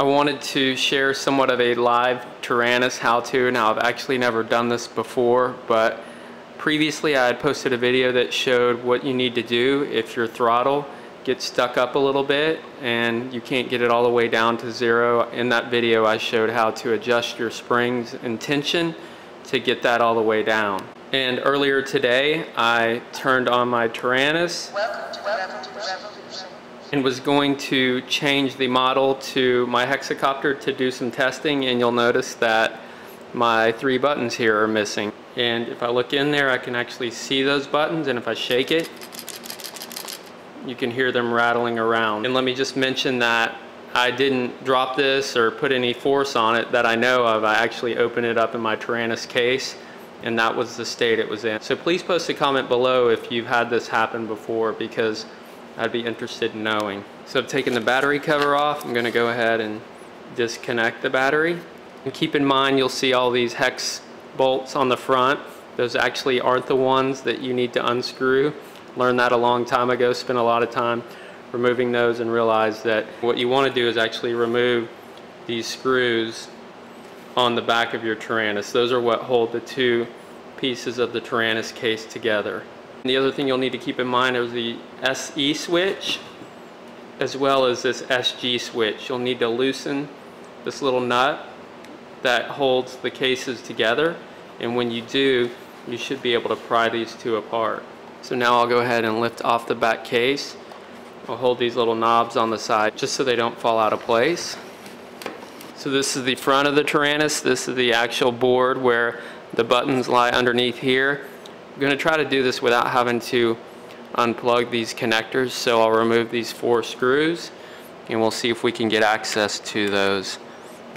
I wanted to share somewhat of a live Taranis how-to. Now, I've actually never done this before, but previously I had posted a video that showed what you need to do if your throttle gets stuck up a little bit and you can't get it all the way down to zero. In that video I showed how to adjust your springs and tension to get that all the way down. And earlier today I turned on my Taranis and was going to change the model to my hexacopter to do some testing, and you'll notice that my 3 buttons here are missing. And if I look in there I can actually see those buttons, and if I shake it you can hear them rattling around. And let me just mention that I didn't drop this or put any force on it that I know of. I actually opened it up in my Taranis case and that was the state it was in. So please post a comment below if you've had this happen before, because I'd be interested in knowing. So I've taken the battery cover off. I'm going to go ahead and disconnect the battery. And keep in mind you'll see all these hex bolts on the front. Those actually aren't the ones that you need to unscrew. Learned that a long time ago, spent a lot of time removing those, and realized that what you want to do is actually remove these screws on the back of your Taranis. Those are what hold the 2 pieces of the Taranis case together. And the other thing you'll need to keep in mind is the SE switch as well as this SG switch. You'll need to loosen this little nut that holds the cases together, and when you do you should be able to pry these 2 apart. So now I'll go ahead and lift off the back case. I'll hold these little knobs on the side just so they don't fall out of place. So this is the front of the Taranis. This is the actual board where the buttons lie underneath here. I'm going to try to do this without having to unplug these connectors, so I'll remove these 4 screws and we'll see if we can get access to those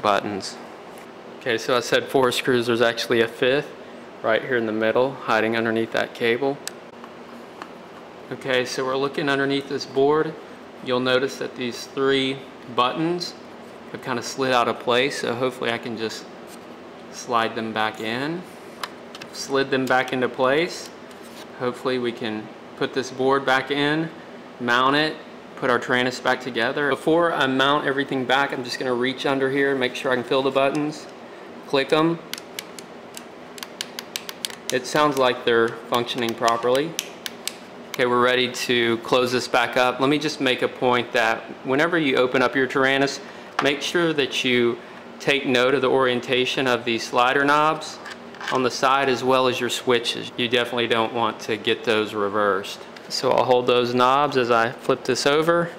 buttons. Okay, so I said 4 screws. There's actually a 5th right here in the middle, hiding underneath that cable. Okay, so we're looking underneath this board. You'll notice that these 3 buttons have kind of slid out of place, so hopefully I can just slide them back in. Slid them back into place. Hopefully we can put this board back in, mount it, put our Taranis back together. Before I mount everything back, I'm just going to reach under here and make sure I can feel the buttons. Click them. It sounds like they're functioning properly. Okay, we're ready to close this back up. Let me just make a point that whenever you open up your Taranis, make sure that you take note of the orientation of these slider knobs on the side as well as your switches. You definitely don't want to get those reversed. So I'll hold those knobs as I flip this over,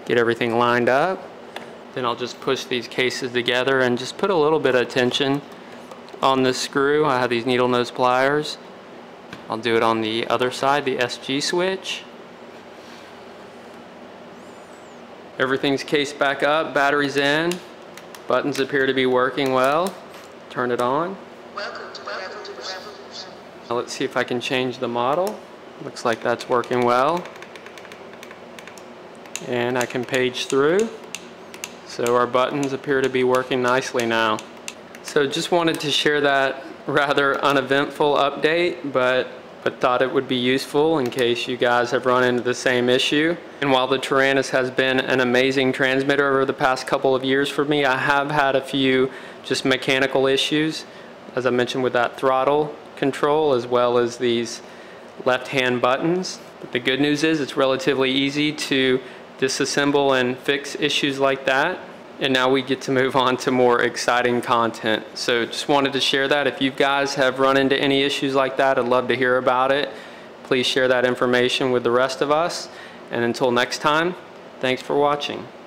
get everything lined up. Then I'll just push these cases together and just put a little bit of tension on this screw. I have these needle nose pliers. I'll do it on the other side, the SG switch. Everything's cased back up, battery's in, buttons appear to be working well. Turn it on. Now let's see if I can change the model. Looks like that's working well. And I can page through. So our buttons appear to be working nicely now. So just wanted to share that rather uneventful update, but thought it would be useful in case you guys have run into the same issue. And while the Taranis has been an amazing transmitter over the past couple of years for me, I have had a few just mechanical issues, as I mentioned, with that throttle control as well as these left-hand buttons. But the good news is it's relatively easy to disassemble and fix issues like that. And now we get to move on to more exciting content. So just wanted to share that. If you guys have run into any issues like that, I'd love to hear about it. Please share that information with the rest of us. And until next time, thanks for watching.